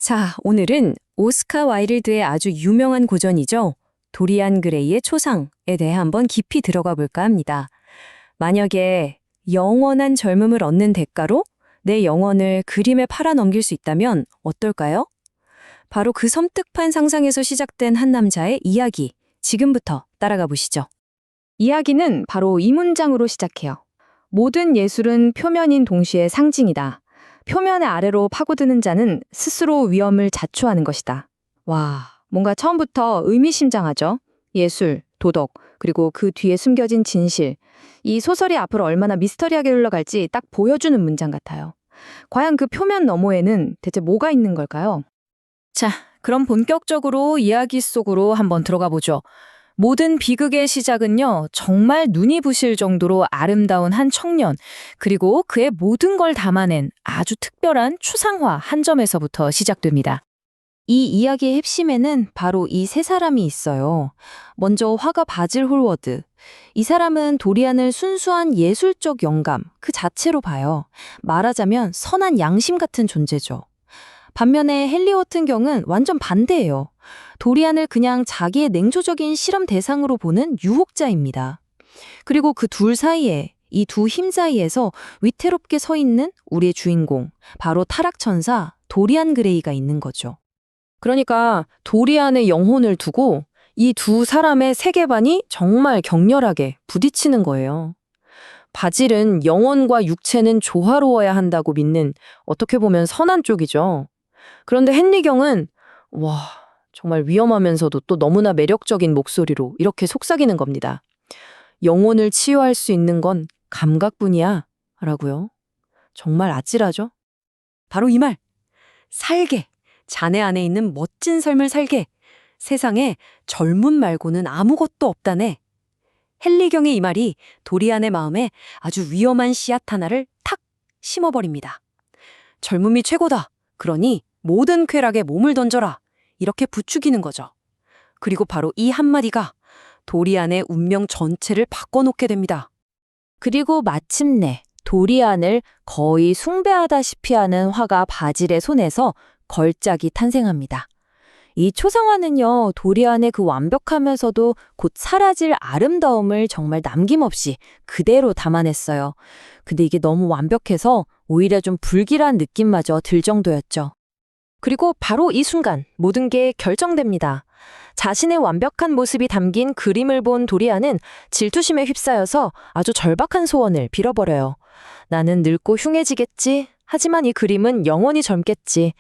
자, 오늘은 오스카 와일드의 아주 유명한 고전이죠. 도리안 그레이의 초상에 대해 한번 깊이 들어가 볼까 합니다. 만약에 영원한 젊음을 얻는 대가로 내 영혼을 그림에 팔아넘길 수 있다면 어떨까요? 바로 그 섬뜩한 상상에서 시작된 한 남자의 이야기, 지금부터 따라가 보시죠. 이야기는 바로 이 문장으로 시작해요. 모든 예술은 표면인 동시에 상징이다. 표면의 아래로 파고드는 자는 스스로 위험을 자초하는 것이다. 와, 뭔가 처음부터 의미심장하죠? 예술, 도덕, 그리고 그 뒤에 숨겨진 진실. 이 소설이 앞으로 얼마나 미스터리하게 흘러갈지 딱 보여주는 문장 같아요. 과연 그 표면 너머에는 대체 뭐가 있는 걸까요? 자, 그럼 본격적으로 이야기 속으로 한번 들어가 보죠. 모든 비극의 시작은요, 정말 눈이 부실 정도로 아름다운 한 청년, 그리고 그의 모든 걸 담아낸 아주 특별한 추상화 한 점에서부터 시작됩니다. 이 이야기의 핵심에는 바로 이 세 사람이 있어요. 먼저 화가 바질 홀워드. 이 사람은 도리안을 순수한 예술적 영감 그 자체로 봐요. 말하자면 선한 양심 같은 존재죠. 반면에 헨리 워튼 경은 완전 반대예요. 도리안을 그냥 자기의 냉소적인 실험 대상으로 보는 유혹자입니다. 그리고 그 둘 사이에, 이 두 힘 사이에서 위태롭게 서 있는 우리의 주인공, 바로 타락천사 도리안 그레이가 있는 거죠. 그러니까 도리안의 영혼을 두고 이 두 사람의 세계관이 정말 격렬하게 부딪히는 거예요. 바질은 영혼과 육체는 조화로워야 한다고 믿는 어떻게 보면 선한 쪽이죠. 그런데 헨리 경은 와, 정말 위험하면서도 또 너무나 매력적인 목소리로 이렇게 속삭이는 겁니다. 영혼을 치유할 수 있는 건 감각뿐이야 라고요. 정말 아찔하죠? 바로 이 말. 살게. 자네 안에 있는 멋진 삶을 살게. 세상에 젊음 말고는 아무것도 없다네. 헨리 경의 이 말이 도리안의 마음에 아주 위험한 씨앗 하나를 탁 심어버립니다. 젊음이 최고다. 그러니 모든 쾌락에 몸을 던져라. 이렇게 부추기는 거죠. 그리고 바로 이 한마디가 도리안의 운명 전체를 바꿔놓게 됩니다. 그리고 마침내 도리안을 거의 숭배하다시피 하는 화가 바질의 손에서 걸작이 탄생합니다. 이 초상화는요, 도리안의 그 완벽하면서도 곧 사라질 아름다움을 정말 남김없이 그대로 담아냈어요. 근데 이게 너무 완벽해서 오히려 좀 불길한 느낌마저 들 정도였죠. 그리고 바로 이 순간 모든 게 결정됩니다. 자신의 완벽한 모습이 담긴 그림을 본 도리안은 질투심에 휩싸여서 아주 절박한 소원을 빌어버려요. 나는 늙고 흉해지겠지. 하지만 이 그림은 영원히 젊겠지.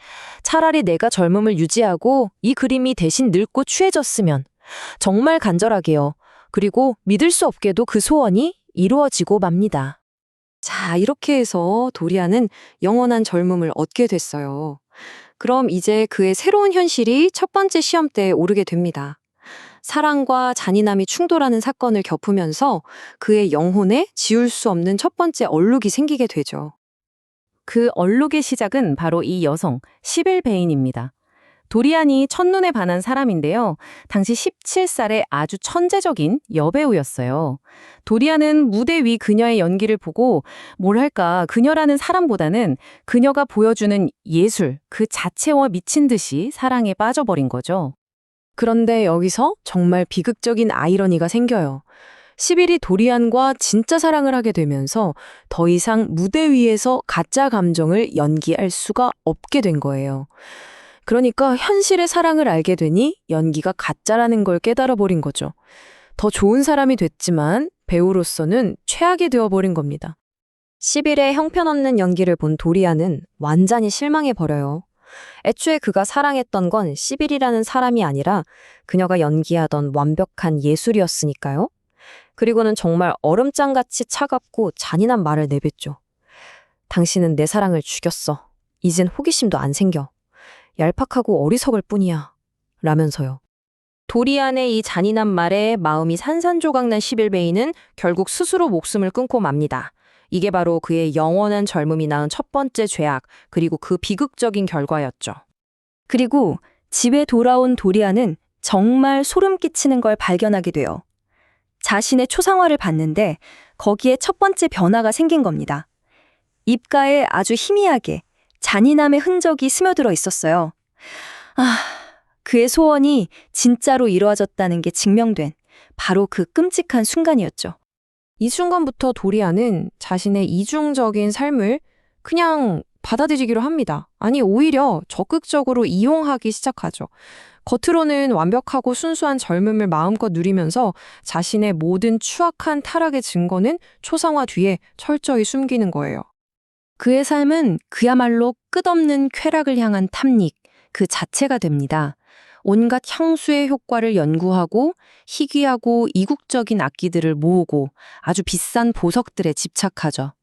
차라리 내가 젊음을 유지하고 이 그림이 대신 늙고 추해졌으면. 정말 간절하게요. 그리고 믿을 수 없게도 그 소원이 이루어지고 맙니다. 자, 이렇게 해서 도리안은 영원한 젊음을 얻게 됐어요. 그럼 이제 그의 새로운 현실이 첫 번째 시험대에 오르게 됩니다. 사랑과 잔인함이 충돌하는 사건을 겪으면서 그의 영혼에 지울 수 없는 첫 번째 얼룩이 생기게 되죠. 그 얼룩의 시작은 바로 이 여성, 시빌 베인입니다. 도리안이 첫눈에 반한 사람인데요. 당시 17살의 아주 천재적인 여배우였어요. 도리안은 무대 위 그녀의 연기를 보고 뭐랄까 그녀라는 사람보다는 그녀가 보여주는 예술 그 자체와 미친 듯이 사랑에 빠져버린 거죠. 그런데 여기서 정말 비극적인 아이러니가 생겨요. 시빌이 도리안과 진짜 사랑을 하게 되면서 더 이상 무대 위에서 가짜 감정을 연기할 수가 없게 된 거예요. 그러니까 현실의 사랑을 알게 되니 연기가 가짜라는 걸 깨달아버린 거죠. 더 좋은 사람이 됐지만 배우로서는 최악이 되어버린 겁니다. 시빌의 형편없는 연기를 본 도리안은 완전히 실망해버려요. 애초에 그가 사랑했던 건 시빌이라는 사람이 아니라 그녀가 연기하던 완벽한 예술이었으니까요. 그리고는 정말 얼음장같이 차갑고 잔인한 말을 내뱉죠. 당신은 내 사랑을 죽였어. 이젠 호기심도 안 생겨. 얄팍하고 어리석을 뿐이야. 라면서요. 도리안의 이 잔인한 말에 마음이 산산조각난 시빌 베인은 결국 스스로 목숨을 끊고 맙니다. 이게 바로 그의 영원한 젊음이 낳은 첫 번째 죄악, 그리고 그 비극적인 결과였죠. 그리고 집에 돌아온 도리안은 정말 소름 끼치는 걸 발견하게 돼요. 자신의 초상화를 봤는데 거기에 첫 번째 변화가 생긴 겁니다. 입가에 아주 희미하게 잔인함의 흔적이 스며들어 있었어요. 아, 그의 소원이 진짜로 이루어졌다는 게 증명된 바로 그 끔찍한 순간이었죠. 이 순간부터 도리안은 자신의 이중적인 삶을 그냥 받아들이기로 합니다. 아니, 오히려 적극적으로 이용하기 시작하죠. 겉으로는 완벽하고 순수한 젊음을 마음껏 누리면서 자신의 모든 추악한 타락의 증거는 초상화 뒤에 철저히 숨기는 거예요. 그의 삶은 그야말로 끝없는 쾌락을 향한 탐닉, 그 자체가 됩니다. 온갖 향수의 효과를 연구하고 희귀하고 이국적인 악기들을 모으고 아주 비싼 보석들에 집착하죠.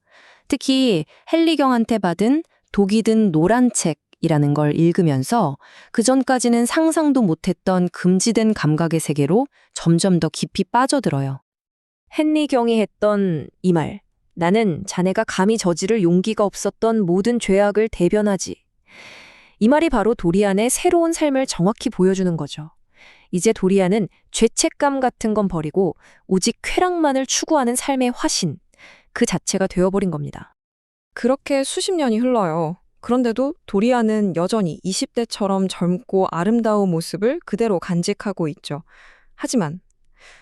특히 헨리경한테 받은 독이 든 노란 책이라는 걸 읽으면서 그전까지는 상상도 못했던 금지된 감각의 세계로 점점 더 깊이 빠져들어요. 헨리경이 했던 이 말, 나는 자네가 감히 저지를 용기가 없었던 모든 죄악을 대변하지. 이 말이 바로 도리안의 새로운 삶을 정확히 보여주는 거죠. 이제 도리안은 죄책감 같은 건 버리고 오직 쾌락만을 추구하는 삶의 화신, 그 자체가 되어버린 겁니다. 그렇게 수십 년이 흘러요. 그런데도 도리안은 여전히 20대처럼 젊고 아름다운 모습을 그대로 간직하고 있죠. 하지만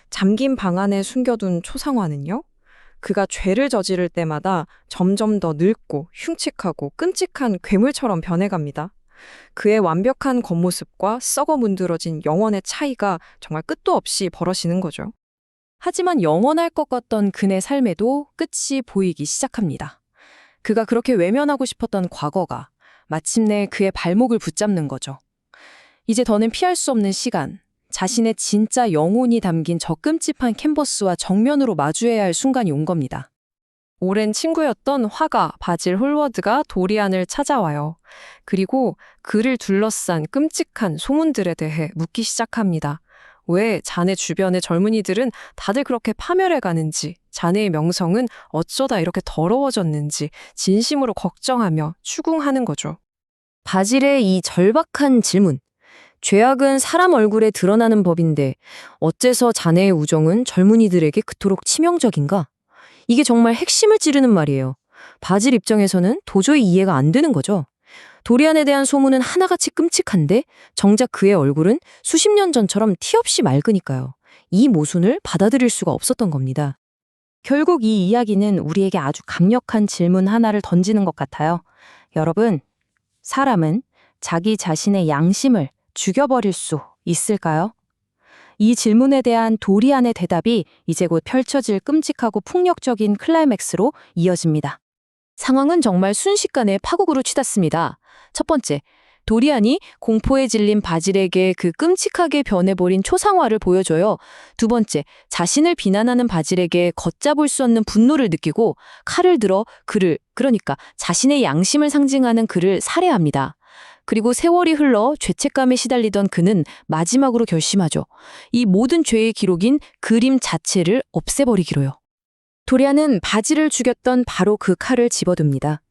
잠긴 방 안에 숨겨둔 초상화는요? 그가 죄를 저지를 때마다 점점 더 늙고 흉측하고 끔찍한 괴물처럼 변해갑니다. 그의 완벽한 겉모습과 썩어 문드러진 영혼의 차이가 정말 끝도 없이 벌어지는 거죠. 하지만 영원할 것 같던 그의 삶에도 끝이 보이기 시작합니다. 그가 그렇게 외면하고 싶었던 과거가 마침내 그의 발목을 붙잡는 거죠. 이제 더는 피할 수 없는 시간, 자신의 진짜 영혼이 담긴 저 끔찍한 캔버스와 정면으로 마주해야 할 순간이 온 겁니다. 오랜 친구였던 화가 바질 홀워드가 도리안을 찾아와요. 그리고 그를 둘러싼 끔찍한 소문들에 대해 묻기 시작합니다. 왜 자네 주변의 젊은이들은 다들 그렇게 파멸해 가는지, 자네의 명성은 어쩌다 이렇게 더러워졌는지 진심으로 걱정하며 추궁하는 거죠. 바질의 이 절박한 질문. 죄악은 사람 얼굴에 드러나는 법인데 어째서 자네의 우정은 젊은이들에게 그토록 치명적인가? 이게 정말 핵심을 찌르는 말이에요. 바질 입장에서는 도저히 이해가 안 되는 거죠. 도리안에 대한 소문은 하나같이 끔찍한데 정작 그의 얼굴은 수십 년 전처럼 티 없이 맑으니까요. 이 모순을 받아들일 수가 없었던 겁니다. 결국 이 이야기는 우리에게 아주 강력한 질문 하나를 던지는 것 같아요. 여러분, 사람은 자기 자신의 양심을 죽여버릴 수 있을까요? 이 질문에 대한 도리안의 대답이 이제 곧 펼쳐질 끔찍하고 폭력적인 클라이맥스로 이어집니다. 상황은 정말 순식간에 파국으로 치닫습니다. 첫 번째, 도리안이 공포에 질린 바질에게 그 끔찍하게 변해버린 초상화를 보여줘요. 두 번째, 자신을 비난하는 바질에게 걷잡을 수 없는 분노를 느끼고 칼을 들어 그러니까 자신의 양심을 상징하는 그를 살해합니다. 그리고 세월이 흘러 죄책감에 시달리던 그는 마지막으로 결심하죠. 이 모든 죄의 기록인 그림 자체를 없애버리기로요. 도리안은 바질을 죽였던 바로 그 칼을 집어듭니다.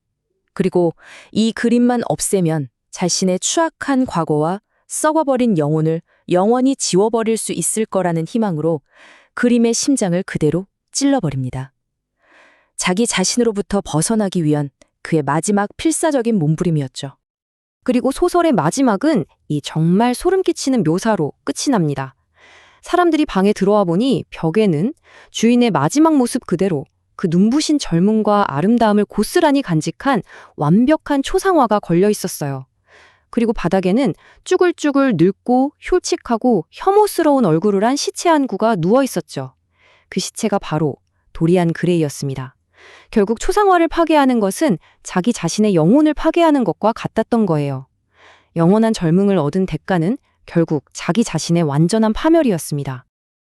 그리고 이 그림만 없애면 자신의 추악한 과거와 썩어버린 영혼을 영원히 지워버릴 수 있을 거라는 희망으로 그림의 심장을 그대로 찔러버립니다. 자기 자신으로부터 벗어나기 위한 그의 마지막 필사적인 몸부림이었죠. 그리고 소설의 마지막은 이 정말 소름 끼치는 묘사로 끝이 납니다. 사람들이 방에 들어와 보니 벽에는 주인의 마지막 모습 그대로 그 눈부신 젊음과 아름다움을 고스란히 간직한 완벽한 초상화가 걸려 있었어요. 그리고 바닥에는 쭈글쭈글 늙고 흉측하고 혐오스러운 얼굴을 한 시체 한 구가 누워 있었죠. 그 시체가 바로 도리안 그레이였습니다. 결국 초상화를 파괴하는 것은 자기 자신의 영혼을 파괴하는 것과 같았던 거예요. 영원한 젊음을 얻은 대가는 결국 자기 자신의 완전한 파멸이었습니다.